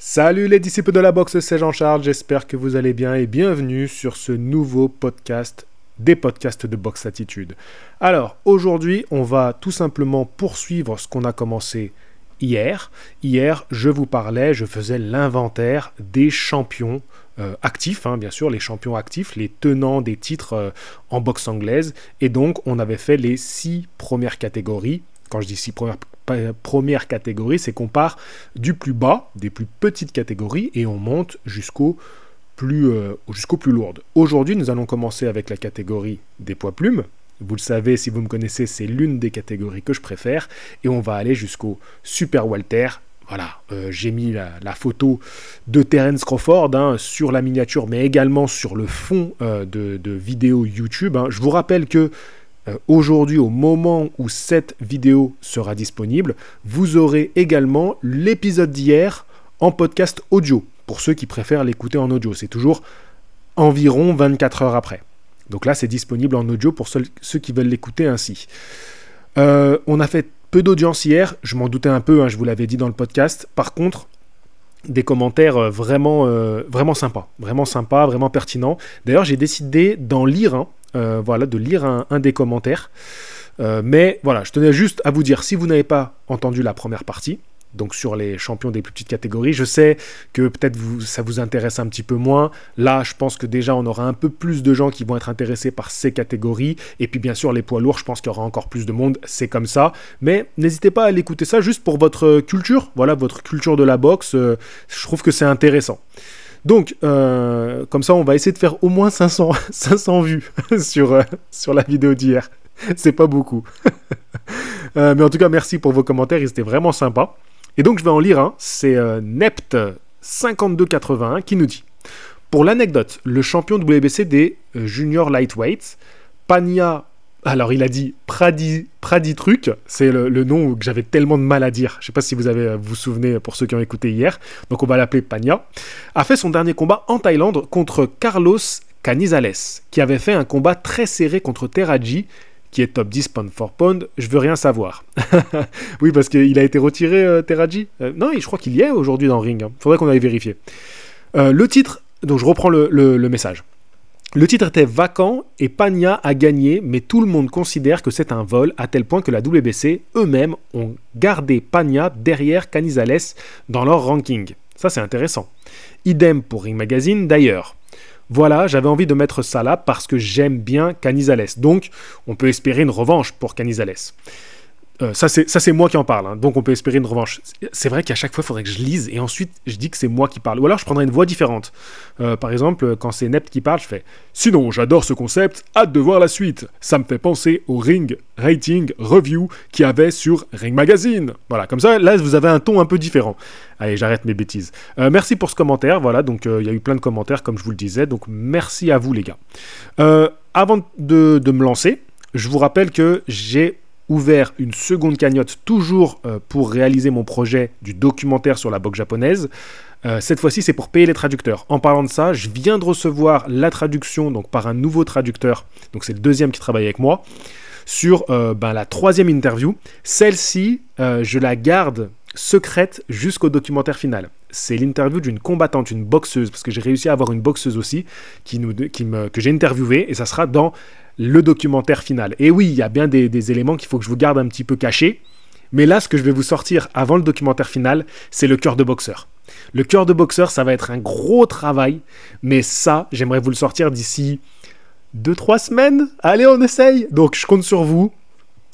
Salut les disciples de la boxe, c'est Jean-Charles, j'espère que vous allez bien et bienvenue sur ce nouveau podcast des podcasts de Boxe Attitude. Alors, aujourd'hui, on va tout simplement poursuivre ce qu'on a commencé hier. Hier, je faisais l'inventaire des champions actifs, bien sûr, les champions actifs, les tenants des titres en boxe anglaise. Et donc, on avait fait les 6 premières catégories. Quand je dis 6 premières catégories, c'est qu'on part du plus bas, des plus petites catégories, et on monte jusqu'aux plus lourdes. Aujourd'hui, nous allons commencer avec la catégorie des poids plumes. Vous le savez, si vous me connaissez, c'est l'une des catégories que je préfère. Et on va aller jusqu'au super welter. Voilà, j'ai mis la photo de Terence Crawford sur la miniature, mais également sur le fond de vidéo YouTube. Je vous rappelle que aujourd'hui, au moment où cette vidéo sera disponible, vous aurez également l'épisode d'hier en podcast audio, pour ceux qui préfèrent l'écouter en audio. C'est toujours environ 24 heures après. Donc là, c'est disponible en audio pour ceux qui veulent l'écouter ainsi. On a fait peu d'audience hier, je m'en doutais un peu, je vous l'avais dit dans le podcast. Par contre, des commentaires vraiment sympas, vraiment pertinents. D'ailleurs, j'ai décidé d'en lire de lire un des commentaires. Mais voilà, je tenais juste à vous dire, si vous n'avez pas entendu la première partie, donc sur les champions des plus petites catégories, je sais que peut-être ça vous intéresse un petit peu moins. Là, je pense que déjà, on aura un peu plus de gens qui vont être intéressés par ces catégories. Et puis, bien sûr, les poids lourds, je pense qu'il y aura encore plus de monde. C'est comme ça. Mais n'hésitez pas à aller écouter ça juste pour votre culture. Voilà, votre culture de la boxe. Je trouve que c'est intéressant. Donc, comme ça, on va essayer de faire au moins 500 vues sur la vidéo d'hier. C'est pas beaucoup. Mais en tout cas, merci pour vos commentaires. Ils étaient vraiment sympas. Et donc, je vais en lire un. C'est Nept5281 qui nous dit: pour l'anecdote, le champion WBC des junior lightweights, Pania... Alors, il a dit Praditruc, c'est le nom que j'avais tellement de mal à dire. Je ne sais pas si vous vous souvenez, pour ceux qui ont écouté hier. Donc, on va l'appeler Pania. A fait son dernier combat en Thaïlande contre Carlos Canizales, qui avait fait un combat très serré contre Teraji, qui est top 10 pound for pound. Je veux rien savoir. Oui, parce qu'il a été retiré, Teraji. Non, je crois qu'il y est aujourd'hui dans le ring. Faudrait qu'on aille vérifier. Le titre, donc je reprends le message. Le titre était vacant et Pania a gagné, mais tout le monde considère que c'est un vol, à tel point que la WBC eux-mêmes ont gardé Pania derrière Canizales dans leur ranking. Ça, c'est intéressant. Idem pour Ring Magazine d'ailleurs. Voilà, j'avais envie de mettre ça là parce que j'aime bien Canizales. Donc, on peut espérer une revanche pour Canizales. Ça, c'est moi qui en parle, donc on peut espérer une revanche. C'est vrai qu'à chaque fois, il faudrait que je lise et ensuite, je dis que c'est moi qui parle. Ou alors, je prendrais une voix différente. Par exemple, quand c'est Nept qui parle, je fais « Sinon, j'adore ce concept, hâte de voir la suite. Ça me fait penser au Ring Rating Review qu'il y avait sur Ring Magazine. » Voilà, comme ça, là, vous avez un ton un peu différent. Allez, j'arrête mes bêtises. Merci pour ce commentaire, voilà, donc il y a eu plein de commentaires, comme je vous le disais, donc merci à vous, les gars. Avant de me lancer, je vous rappelle que j'ai ouvert une seconde cagnotte, toujours pour réaliser mon projet du documentaire sur la boxe japonaise. Cette fois-ci, c'est pour payer les traducteurs. En parlant de ça, je viens de recevoir la traduction donc par un nouveau traducteur, donc c'est le deuxième qui travaille avec moi, sur la 3e interview. Celle-ci, je la garde secrète jusqu'au documentaire final. C'est l'interview d'une combattante, une boxeuse, parce que j'ai réussi à avoir une boxeuse aussi que j'ai interviewée, et ça sera dans le documentaire final. Et oui, il y a bien des éléments qu'il faut que je vous garde un petit peu cachés, mais là, ce que je vais vous sortir avant le documentaire final, c'est le cœur de boxeur. Le cœur de boxeur, ça va être un gros travail, mais ça, j'aimerais vous le sortir d'ici 2-3 semaines. Allez, on essaye. Donc, je compte sur vous.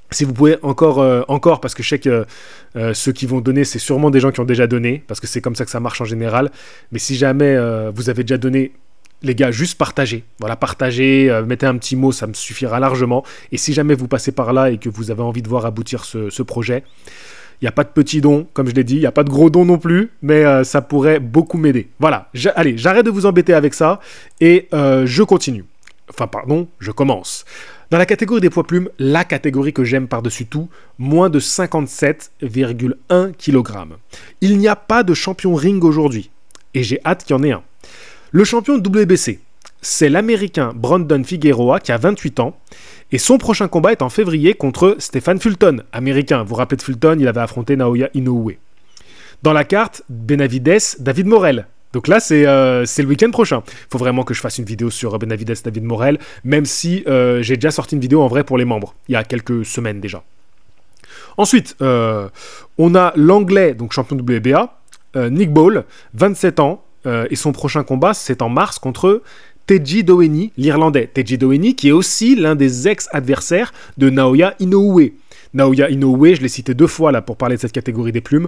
Si vous pouvez encore, parce que je sais que ceux qui vont donner, c'est sûrement des gens qui ont déjà donné, parce que c'est comme ça que ça marche en général. Mais si jamais vous avez déjà donné, les gars, juste partagez. Voilà, partagez, mettez un petit mot, ça me suffira largement. Et si jamais vous passez par là et que vous avez envie de voir aboutir ce projet, il n'y a pas de petits dons, comme je l'ai dit, il n'y a pas de gros dons non plus, mais ça pourrait beaucoup m'aider. Voilà, allez, j'arrête de vous embêter avec ça et je continue. Je commence. Dans la catégorie des poids plumes, la catégorie que j'aime par-dessus tout, moins de 57,1 kg. Il n'y a pas de champion ring aujourd'hui, et j'ai hâte qu'il y en ait un. Le champion WBC, c'est l'Américain Brandon Figueroa qui a 28 ans, et son prochain combat est en février contre Stephen Fulton, américain. Vous vous rappelez de Fulton, il avait affronté Naoya Inoue. Dans la carte, Benavides, David Morel. Donc là, c'est le week-end prochain. Il faut vraiment que je fasse une vidéo sur Benavides, David Morel, même si j'ai déjà sorti une vidéo en vrai pour les membres, il y a quelques semaines déjà. Ensuite, on a l'anglais, donc champion de WBA, Nick Ball, 27 ans, et son prochain combat, c'est en mars contre Teji Doheny, l'Irlandais. Teji Doheny, qui est aussi l'un des ex-adversaires de Naoya Inoue. Naoya Inoue, je l'ai cité 2 fois là pour parler de cette catégorie des plumes.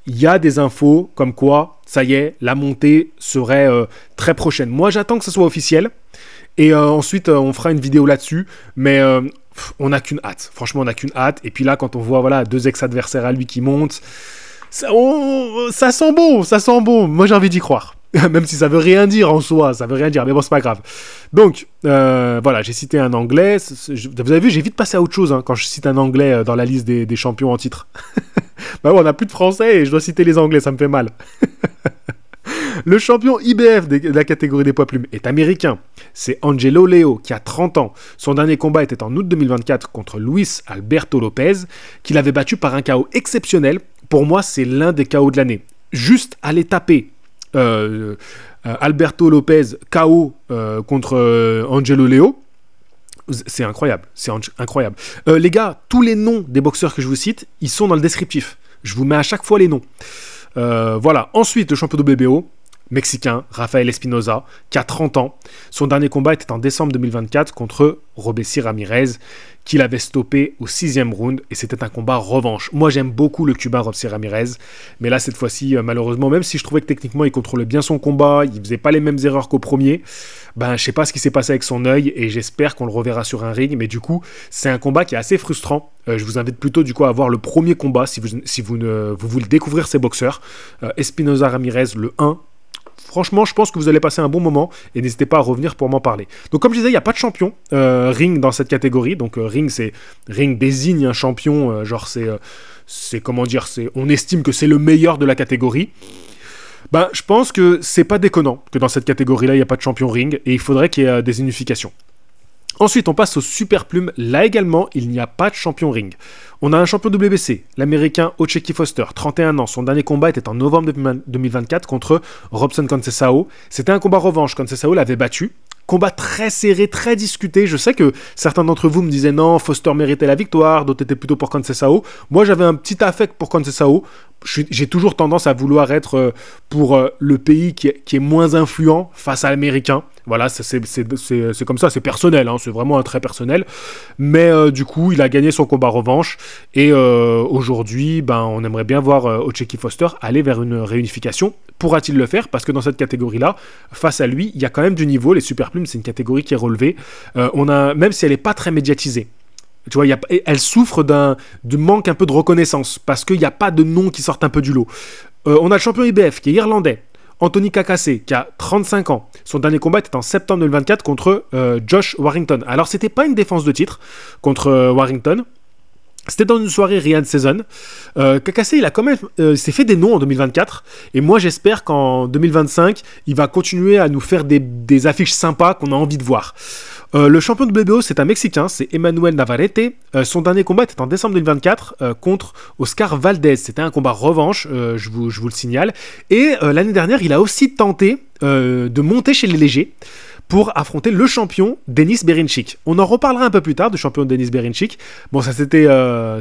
Il y a des infos comme quoi, ça y est, la montée serait très prochaine. Moi, j'attends que ce soit officiel. Et ensuite, on fera une vidéo là-dessus. Mais on n'a qu'une hâte. Franchement, on n'a qu'une hâte. Et puis là, quand on voit voilà, 2 ex-adversaires à lui qui montent, ça sent bon, ça sent bon. Moi, j'ai envie d'y croire. Même si ça veut rien dire en soi, ça veut rien dire, mais bon, c'est pas grave. Donc, voilà, j'ai cité un anglais. Vous avez vu, j'ai vite passé à autre chose quand je cite un anglais dans la liste des champions en titre. Bah ouais, on n'a plus de français et je dois citer les anglais, ça me fait mal. Le champion IBF de la catégorie des poids plumes est américain. C'est Angelo Leo qui a 30 ans. Son dernier combat était en août 2024 contre Luis Alberto Lopez, qu'il avait battu par un KO exceptionnel. Pour moi, c'est l'un des KO de l'année. Juste aller taper Alberto Lopez KO contre Angelo Leo, c'est incroyable, incroyable. Les gars, tous les noms des boxeurs que je vous cite, ils sont dans le descriptif. Je vous mets à chaque fois les noms. Voilà. Ensuite, le champion de BBO, mexicain, Rafael Espinoza, qui a 30 ans. Son dernier combat était en décembre 2024 contre Robesi Ramirez, qu'il avait stoppé au 6e round, et c'était un combat revanche. Moi, j'aime beaucoup le Cubain Robesi Ramirez, mais là, cette fois-ci, malheureusement, même si je trouvais que techniquement, il contrôlait bien son combat, il faisait pas les mêmes erreurs qu'au premier, ben, je sais pas ce qui s'est passé avec son œil, et j'espère qu'on le reverra sur un ring, mais du coup, c'est un combat qui est assez frustrant. Je vous invite plutôt, du coup, à voir le premier combat, si vous voulez découvrir ces boxeurs. Espinoza Ramirez, le 1. Franchement, je pense que vous allez passer un bon moment et n'hésitez pas à revenir pour m'en parler. Donc, comme je disais, il n'y a pas de champion ring dans cette catégorie. Donc, ring désigne un champion. Genre, c'est comment dire, on estime que c'est le meilleur de la catégorie. Ben, je pense que c'est pas déconnant que dans cette catégorie-là, il n'y a pas de champion ring et il faudrait qu'il y ait des unifications. Ensuite, on passe aux super plumes. Là également, il n'y a pas de champion ring. On a un champion WBC, l'américain Ocheki Foster, 31 ans. Son dernier combat était en novembre 2024 contre Robson Conceição. C'était un combat revanche. Conceição l'avait battu. Combat très serré, très discuté. Je sais que certains d'entre vous me disaient non, Foster méritait la victoire, d'autres étaient plutôt pour Conceição. Moi, j'avais un petit affect pour Conceição. J'ai toujours tendance à vouloir être pour le pays qui est moins influent face à l'américain. Voilà, c'est comme ça, c'est personnel, c'est vraiment un trait personnel. Mais du coup, il a gagné son combat revanche. Et aujourd'hui, on aimerait bien voir Ocheki Foster aller vers une réunification. Pourra-t-il le faire? Parce que dans cette catégorie-là, face à lui, il y a quand même du niveau. Les super plumes, c'est une catégorie qui est relevée. Même si elle n'est pas très médiatisée. Tu vois, elle souffre du manque un peu de reconnaissance parce qu'il n'y a pas de noms qui sortent un peu du lot. On a le champion IBF qui est irlandais, Anthony Kakase, qui a 35 ans. Son dernier combat était en septembre 2024 contre Josh Warrington. Alors, c'était pas une défense de titre contre Warrington. C'était dans une soirée Riyadh Season. Kakase, il a quand même s'est fait des noms en 2024. Et moi, j'espère qu'en 2025, il va continuer à nous faire des affiches sympas qu'on a envie de voir. Le champion de BBO, c'est un Mexicain, c'est Emmanuel Navarrete. Son dernier combat était en décembre 2024 contre Oscar Valdez. C'était un combat revanche, je vous le signale. Et l'année dernière, il a aussi tenté de monter chez les légers pour affronter le champion Denis Berinchik. On en reparlera un peu plus tard du champion Denis Berinchik. Bon, ça s'était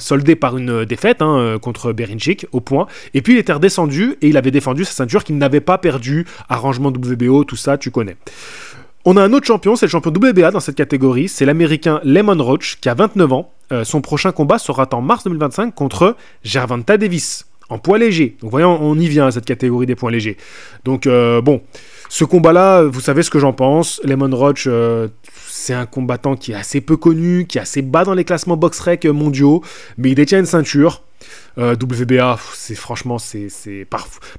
soldé par une défaite contre Berinchik au point. Et puis il était redescendu et il avait défendu sa ceinture qu'il n'avait pas perdu. Arrangement WBO, tout ça, tu connais. On a un autre champion, c'est le champion WBA dans cette catégorie, c'est l'américain Lemon Roach qui a 29 ans. Son prochain combat sera en mars 2025 contre Gervonta Davis, en poids léger. Donc voyons, on y vient à cette catégorie des poids légers. Donc bon, ce combat-là, vous savez ce que j'en pense. Lemon Roach, c'est un combattant qui est assez peu connu, qui est assez bas dans les classements box-rec mondiaux, mais il détient une ceinture. WBA,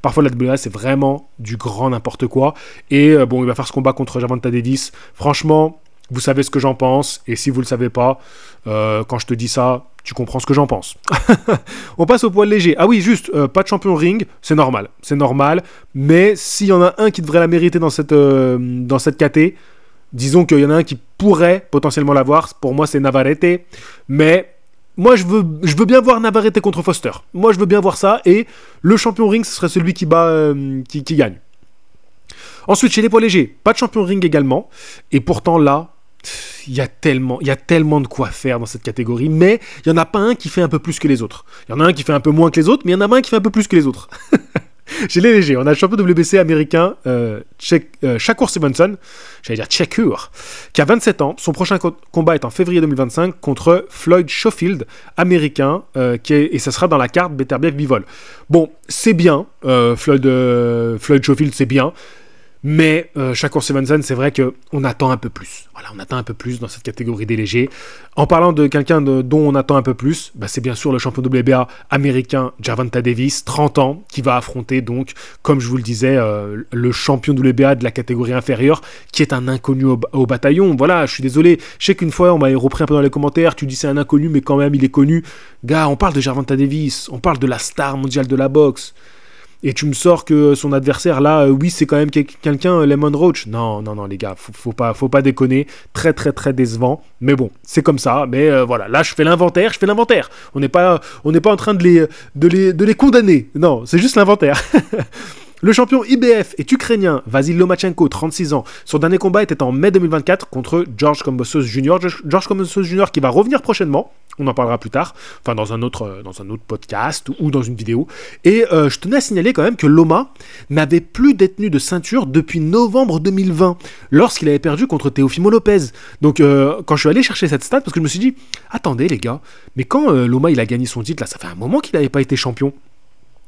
parfois la WBA, c'est vraiment du grand n'importe quoi. Et bon, il va faire ce combat contre Gervonta Davis. Franchement, vous savez ce que j'en pense. Et si vous le savez pas, quand je te dis ça, tu comprends ce que j'en pense. On passe au poids léger. Ah oui, juste, pas de champion ring, c'est normal. C'est normal. Mais s'il y en a un qui devrait la mériter dans cette caté, disons qu'il y en a un qui pourrait potentiellement l'avoir. Pour moi, c'est Navarrete. Mais Moi, je veux bien voir Navarrete contre Foster. Moi, je veux bien voir ça. Et le champion ring, ce serait celui qui bat, qui gagne. Ensuite, chez les poids légers, pas de champion ring également. Et pourtant, là, il y a tellement de quoi faire dans cette catégorie. Mais il n'y en a pas un qui fait un peu plus que les autres. Il y en a un qui fait un peu moins que les autres, mais il y en a un qui fait un peu plus que les autres. Chez les légers, on a le champion WBC américain Shakur Stevenson, j'allais dire Shakur, qui a 27 ans. Son prochain combat est en février 2025 contre Floyd Schofield, américain, et ça sera dans la carte Beterbiev-Bivol. Bon, c'est bien, Floyd Schofield, c'est bien. Mais Shakur Stevenson, c'est vrai qu'on attend un peu plus. Voilà, on attend un peu plus dans cette catégorie des légers. En parlant de quelqu'un dont on attend un peu plus, bah, c'est bien sûr le champion WBA américain Gervonta Davis, 30 ans, qui va affronter donc, comme je vous le disais, le champion WBA de la catégorie inférieure, qui est un inconnu au bataillon. Voilà, je suis désolé. Je sais qu'une fois, on m'a repris un peu dans les commentaires, tu dis c'est un inconnu, mais quand même, il est connu. Gars, on parle de Gervonta Davis, on parle de la star mondiale de la boxe. Et tu me sors que son adversaire, là, oui, c'est quand même quelqu'un, Lemon Roach. Non, les gars, faut pas déconner. Très, très, très décevant. Mais bon, c'est comme ça. Mais voilà, là, je fais l'inventaire. On n'est pas en train de les condamner. Non, c'est juste l'inventaire. Le champion IBF est ukrainien, Vasil Lomachenko, 36 ans. Son dernier combat était en mai 2024 contre George Kambosos Jr. George Kambosos Jr. qui va revenir prochainement. On en parlera plus tard, enfin dans un autre podcast ou dans une vidéo. Et je tenais à signaler quand même que Loma n'avait plus détenu de ceinture depuis novembre 2020, lorsqu'il avait perdu contre Teofimo Lopez. Donc quand je suis allé chercher cette stat, parce que je me suis dit, attendez les gars, mais quand Loma il a gagné son titre, là, ça fait un moment qu'il n'avait pas été champion.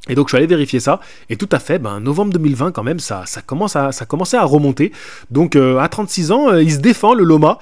Et donc je suis allé vérifier ça, et tout à fait, novembre 2020 quand même, ça commençait à remonter. Donc à 36 ans, il se défend le Loma,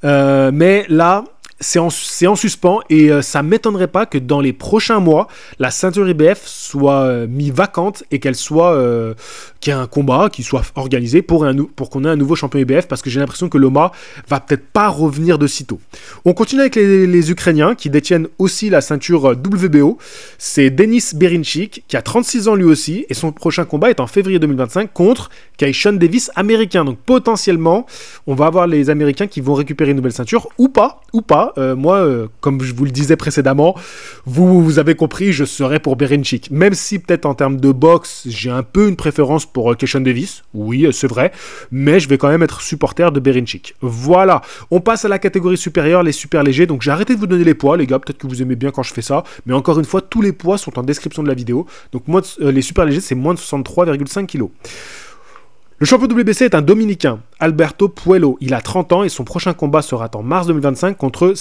mais là, c'est en suspens, et ça m'étonnerait pas que dans les prochains mois, la ceinture IBF soit mise vacante et qu'il y ait un combat qui soit organisé pour qu'on ait un nouveau champion IBF, parce que j'ai l'impression que Loma va peut-être pas revenir de sitôt. On continue avec les Ukrainiens qui détiennent aussi la ceinture WBO. C'est Denis Berinchik qui a 36 ans lui aussi, et son prochain combat est en février 2025 contre Keishon Davis américain. Donc potentiellement, on va avoir les Américains qui vont récupérer une nouvelle ceinture ou pas. Moi, comme je vous le disais précédemment, vous avez compris, je serais pour Berinchik. Même si peut-être en termes de boxe, j'ai un peu une préférence pour Keishon Davis. Oui, c'est vrai. Mais je vais quand même être supporter de Berinchik. Voilà. On passe à la catégorie supérieure, les super légers. Donc j'ai arrêté de vous donner les poids, les gars. Peut-être que vous aimez bien quand je fais ça. Mais encore une fois, tous les poids sont en description de la vidéo. Donc moi, les super légers, c'est moins de 63,5 kg. Le champion WBC est un Dominicain, Alberto Puello. Il a 30 ans et son prochain combat sera en mars 2025 contre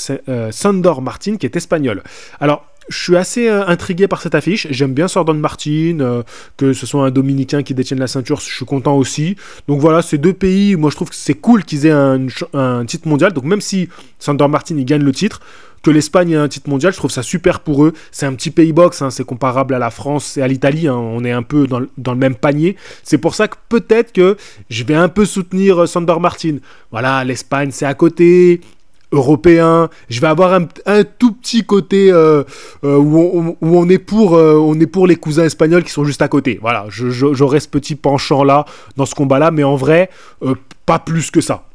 Sandor Martin, qui est espagnol. Alors, je suis assez intrigué par cette affiche. J'aime bien Sandor Martin, que ce soit un Dominicain qui détienne la ceinture, je suis content aussi. Donc voilà, ces deux pays, moi je trouve que c'est cool qu'ils aient un titre mondial. Donc même si Sandor Martin il gagne le titre, que l'Espagne ait un titre mondial, je trouve ça super pour eux. C'est un petit pays boxe, hein, c'est comparable à la France et à l'Italie, hein, on est un peu dans le même panier. C'est pour ça que peut-être que je vais un peu soutenir Sandor Martin. Voilà, l'Espagne c'est à côté, européen, je vais avoir un tout petit côté où on est pour les cousins espagnols qui sont juste à côté. Voilà, j'aurai ce petit penchant là dans ce combat là, mais en vrai, pas plus que ça.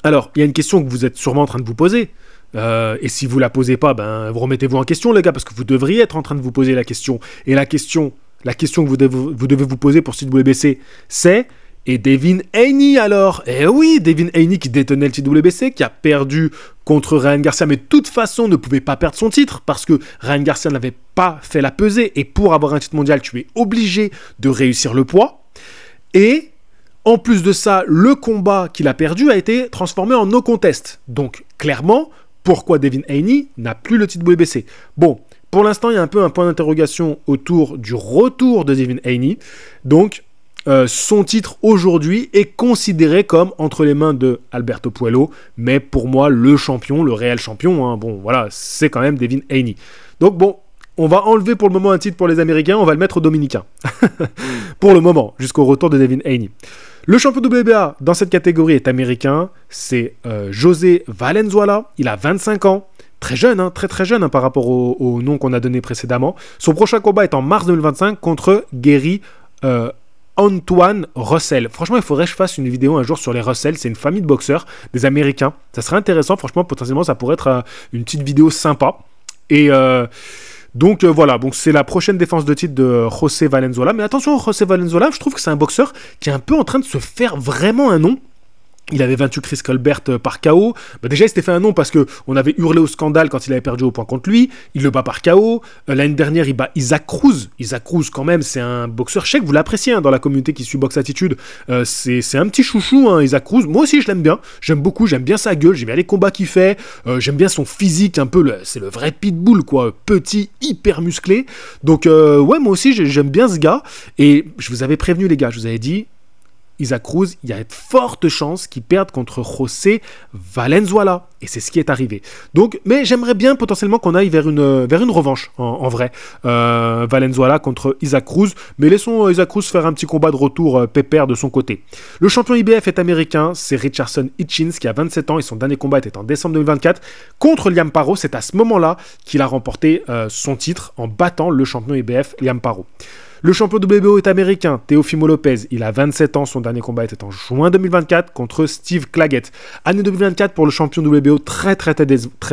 Alors, il y a une question que vous êtes sûrement en train de vous poser. Et si vous la posez pas, vous remettez-vous en question, les gars, parce que vous devriez être en train de vous poser la question. Et la question que vous devez vous poser pour ce titre WBC, c'est: et Devin Haney alors? Eh oui, Devin Haney qui détenait le titre WBC, qui a perdu contre Ryan Garcia, mais de toute façon ne pouvait pas perdre son titre, parce que Ryan Garcia n'avait pas fait la pesée, et pour avoir un titre mondial, tu es obligé de réussir le poids. Et en plus de ça, le combat qu'il a perdu a été transformé en no contest. Donc clairement, pourquoi Devin Haney n'a plus le titre WBC? Bon, pour l'instant, il y a un peu un point d'interrogation autour du retour de Devin Haney. Donc, son titre aujourd'hui est considéré comme entre les mains de Alberto Puello. Mais pour moi, le champion, le réel champion, hein, bon, voilà, c'est quand même Devin Haney. Donc bon, on va enlever pour le moment un titre pour les Américains, on va le mettre aux Dominicains. Pour le moment, jusqu'au retour de Devin Haney. Le champion WBA dans cette catégorie est américain, c'est José Valenzuela, il a 25 ans, très jeune, hein, très jeune hein, par rapport au nom qu'on a donné précédemment. Son prochain combat est en mars 2025 contre Gary Antoine Russell. Franchement, il faudrait que je fasse une vidéo un jour sur les Russell, c'est une famille de boxeurs, des Américains. Ça serait intéressant, franchement, potentiellement ça pourrait être une petite vidéo sympa. Donc voilà, donc c'est la prochaine défense de titre de José Valenzuela. Mais attention, José Valenzuela, je trouve que c'est un boxeur qui est un peu en train de se faire vraiment un nom. Il avait vaincu Chris Colbert par KO. Déjà, il s'était fait un nom parce qu'on avait hurlé au scandale quand il avait perdu au point contre lui. Il le bat par KO. L'année dernière, il bat Isaac Cruz. Isaac Cruz, quand même, c'est un boxeur. Je sais que vous l'appréciez dans la communauté qui suit Box Attitude. C'est un petit chouchou, Isaac Cruz. Moi aussi, je l'aime bien. J'aime beaucoup. J'aime bien sa gueule. J'aime bien les combats qu'il fait. J'aime bien son physique. C'est le vrai pitbull, quoi. Petit, hyper musclé. Donc, ouais, moi aussi, j'aime bien ce gars. Et je vous avais prévenu, les gars. Je vous avais dit... Isaac Cruz, il y a de fortes chances qu'il perde contre José Valenzuela. Et c'est ce qui est arrivé. Donc, mais j'aimerais bien potentiellement qu'on aille vers une revanche, en vrai. Valenzuela contre Isaac Cruz. Mais laissons Isaac Cruz faire un petit combat de retour pépère de son côté. Le champion IBF est américain, c'est Richardson Hitchins qui a 27 ans et son dernier combat était en décembre 2024 contre Liam Paro. C'est à ce moment-là qu'il a remporté son titre en battant le champion IBF Liam Paro. Le champion WBO est américain, Teofimo Lopez. Il a 27 ans, son dernier combat était en juin 2024 contre Steve Claggett. Année 2024 pour le champion WBO très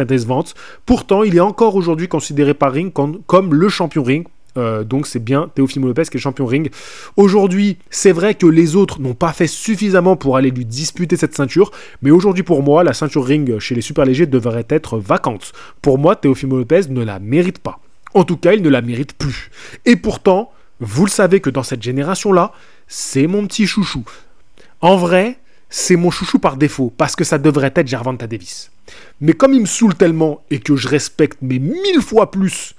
décevante. Pourtant, il est encore aujourd'hui considéré par Ring comme le champion Ring. Donc c'est bien Teofimo Lopez qui est champion Ring. Aujourd'hui, c'est vrai que les autres n'ont pas fait suffisamment pour aller lui disputer cette ceinture. Mais aujourd'hui, pour moi, la ceinture Ring chez les super légers devrait être vacante. Pour moi, Teofimo Lopez ne la mérite pas. En tout cas, il ne la mérite plus. Et pourtant... Vous le savez que dans cette génération-là, c'est mon petit chouchou. En vrai, c'est mon chouchou par défaut, parce que ça devrait être Gervonta Davis. Mais comme il me saoule tellement et que je respecte mais 1000 fois plus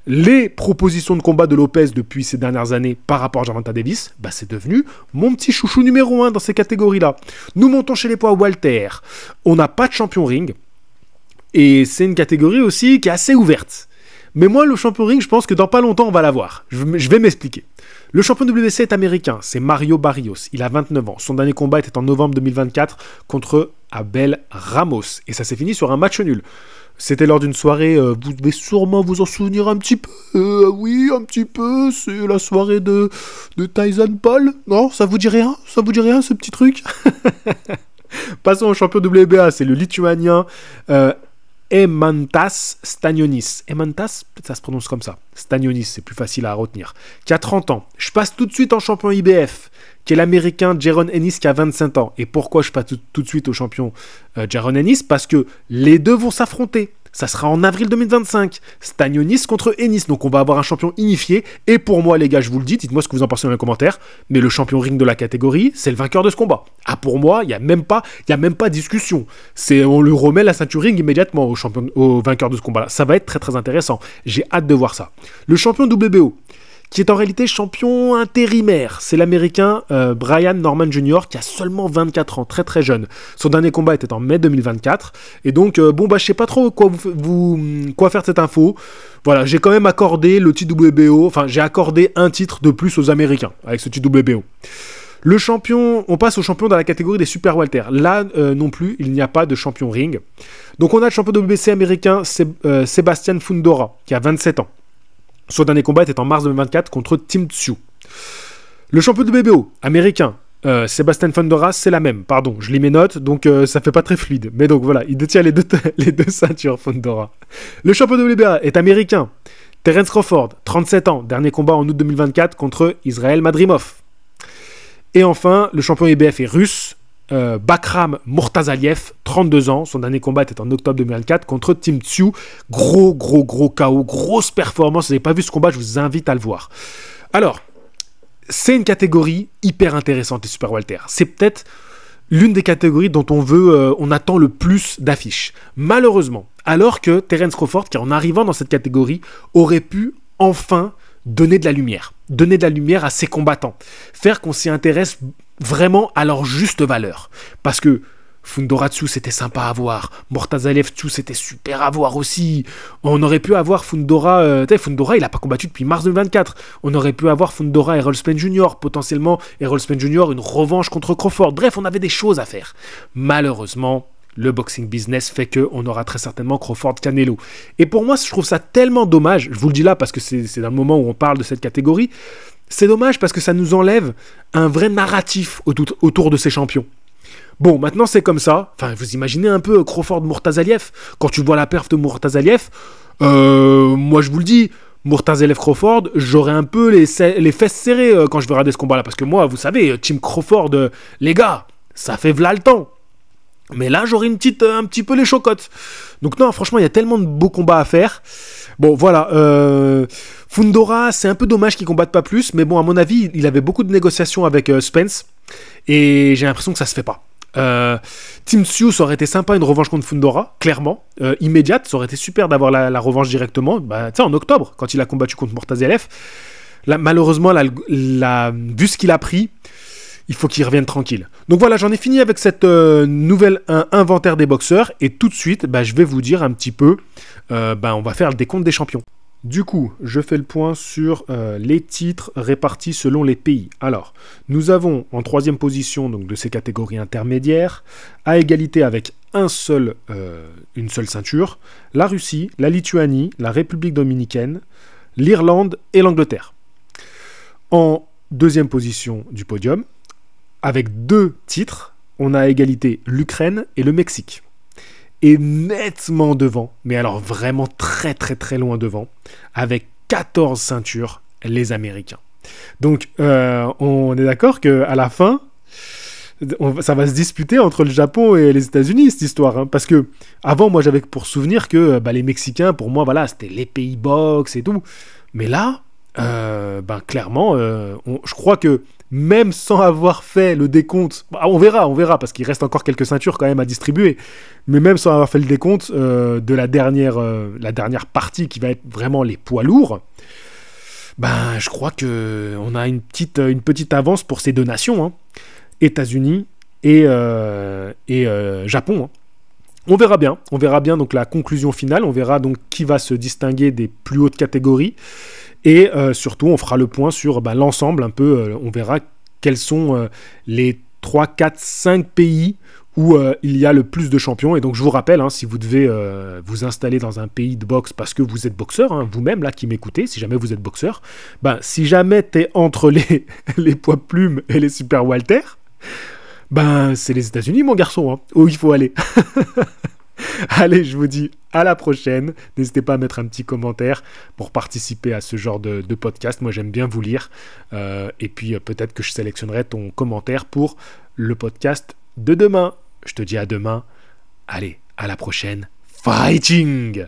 les propositions de combat de Lopez depuis ces dernières années par rapport à Gervonta Davis, c'est devenu mon petit chouchou numéro 1 dans ces catégories-là. Nous montons chez les poids Walter. On n'a pas de champion ring. Et c'est une catégorie aussi qui est assez ouverte. Mais moi, le champion ring, je pense que dans pas longtemps, on va l'avoir. Je vais m'expliquer. Le champion WBC est américain, c'est Mario Barrios. Il a 29 ans. Son dernier combat était en novembre 2024 contre Abel Ramos. Et ça s'est fini sur un match nul. C'était lors d'une soirée, vous devez sûrement vous en souvenir un petit peu. Oui, un petit peu. C'est la soirée de Tyson Paul. Non, ça vous dit rien? Ça vous dit rien, ce petit truc? Passons au champion WBA, c'est le Lituanien... Eimantas Stanionis. Eimantas, peut-être ça se prononce comme ça. Stanionis, c'est plus facile à retenir. Qui a 30 ans. Je passe tout de suite en champion IBF, qui est l'américain Jaron Ennis qui a 25 ans. Et pourquoi je passe tout de suite au champion Jaron Ennis? Parce que les deux vont s'affronter. Ça sera en avril 2025. Stanionis contre Ennis. Donc on va avoir un champion unifié. Et pour moi, les gars, je vous le dis, dites-moi ce que vous en pensez dans les commentaires. Mais le champion ring de la catégorie, c'est le vainqueur de ce combat. Ah, pour moi, il n'y a même pas discussion. On lui remet la ceinture ring immédiatement au vainqueur de ce combat. Ça va être très intéressant. J'ai hâte de voir ça. Le champion WBO, qui est en réalité champion intérimaire. C'est l'américain Brian Norman Jr. qui a seulement 24 ans, très jeune. Son dernier combat était en mai 2024. Et donc, je sais pas trop quoi faire de cette info. Voilà, j'ai quand même accordé le titre WBO, enfin, j'ai accordé un titre de plus aux Américains avec ce titre WBO. Le champion, on passe au champion dans la catégorie des super welter. Là, non plus, il n'y a pas de champion ring. Donc, on a le champion WBC américain, Sebastian Fundora, qui a 27 ans. Son dernier combat était en mars 2024 contre Tim Tszyu. Le champion de WBO américain, Sebastian Fundora, c'est la même. Pardon, je lis mes notes, donc ça fait pas très fluide. Mais donc voilà, il détient les deux ceintures, Fundora. Le champion de WBA est américain. Terence Crawford, 37 ans. Dernier combat en août 2024 contre Israel Madrimov. Et enfin, le champion IBF est russe. Bakram Murtazaliev, 32 ans, son dernier combat était en octobre 2024 contre Tim Tszyu. Gros KO, grosse performance. Si vous n'avez pas vu ce combat, je vous invite à le voir. Alors, c'est une catégorie hyper intéressante, les super welter. C'est peut-être l'une des catégories dont on attend le plus d'affiches. Malheureusement, alors que Terence Crawford, qui en arrivant dans cette catégorie, aurait pu enfin donner de la lumière à ses combattants, faire qu'on s'y intéresse vraiment à leur juste valeur. Parce que Fundora Tszyu, c'était sympa à voir. Murtazaliev Tszyu, c'était super à voir aussi. On aurait pu avoir Fundora... Fundora, il n'a pas combattu depuis mars 2024. On aurait pu avoir Fundora Errol Spence Jr. Potentiellement, Errol Spence Jr. une revanche contre Crawford. Bref, on avait des choses à faire. Malheureusement, le boxing business fait qu'on aura très certainement Crawford-Canelo. Et pour moi, je trouve ça tellement dommage. Je vous le dis là parce que c'est dans le moment où on parle de cette catégorie. C'est dommage parce que ça nous enlève un vrai narratif autour de ces champions. Bon, maintenant c'est comme ça. Enfin, vous imaginez un peu Crawford-Murtazaliev. Quand tu vois la perf de Murtazaliev, Moi, je vous le dis, Murtazev Crawford, j'aurai un peu les fesses serrées quand je vais regarder ce combat-là. Parce que moi, vous savez, Team Crawford, les gars, ça fait v'là le temps. Mais là, j'aurai un petit peu les chocottes. Donc non, franchement, il y a tellement de beaux combats à faire. Bon, voilà. Fundora, c'est un peu dommage qu'il ne combatte pas plus. Mais bon, à mon avis, il avait beaucoup de négociations avec Spence. Et j'ai l'impression que ça ne se fait pas. Tim Tszyu, ça aurait été sympa une revanche contre Fundora, clairement. Immédiate, ça aurait été super d'avoir la revanche directement. Bah, tu sais, en octobre, quand il a combattu contre Murtazev. Là, malheureusement, vu ce qu'il a pris, il faut qu'il revienne tranquille. Donc voilà, j'en ai fini avec cette nouvelle inventaire des boxeurs. Et tout de suite, je vais vous dire un petit peu, on va faire le décompte des champions. Du coup, je fais le point sur les titres répartis selon les pays. Alors, nous avons en troisième position donc, de ces catégories intermédiaires, à égalité avec une seule ceinture, la Russie, la Lituanie, la République dominicaine, l'Irlande et l'Angleterre. En deuxième position du podium, avec 2 titres, on a à égalité l'Ukraine et le Mexique. Et nettement devant, mais alors vraiment très très très loin devant, avec 14 ceintures, les Américains. Donc on est d'accord qu'à la fin, ça va se disputer entre le Japon et les États-Unis, cette histoire. Hein, parce que avant, moi j'avais pour souvenir que les Mexicains, pour moi, voilà, c'était les pays boxe et tout. Mais là, clairement, je crois que même sans avoir fait le décompte, on verra, parce qu'il reste encore quelques ceintures quand même à distribuer, mais même sans avoir fait le décompte de la dernière partie qui va être vraiment les poids lourds, je crois qu'on a une petite avance pour ces 2 nations, hein, États-Unis et Japon. Hein. On verra bien donc la conclusion finale, on verra donc qui va se distinguer des plus hautes catégories. Et surtout, on fera le point sur l'ensemble un peu. On verra quels sont les 3, 4, 5 pays où il y a le plus de champions. Et donc, je vous rappelle, hein, si vous devez vous installer dans un pays de boxe parce que vous êtes boxeur, hein, vous-même là qui m'écoutez, si jamais vous êtes boxeur, si jamais t'es entre les poids plumes et les super Walter, c'est les États-Unis, mon garçon, hein, où il faut aller. Allez, je vous dis à la prochaine. N'hésitez pas à mettre un petit commentaire pour participer à ce genre de podcast. Moi, j'aime bien vous lire. Et puis, peut-être que je sélectionnerai ton commentaire pour le podcast de demain. Je te dis à demain. Allez, à la prochaine. Fighting!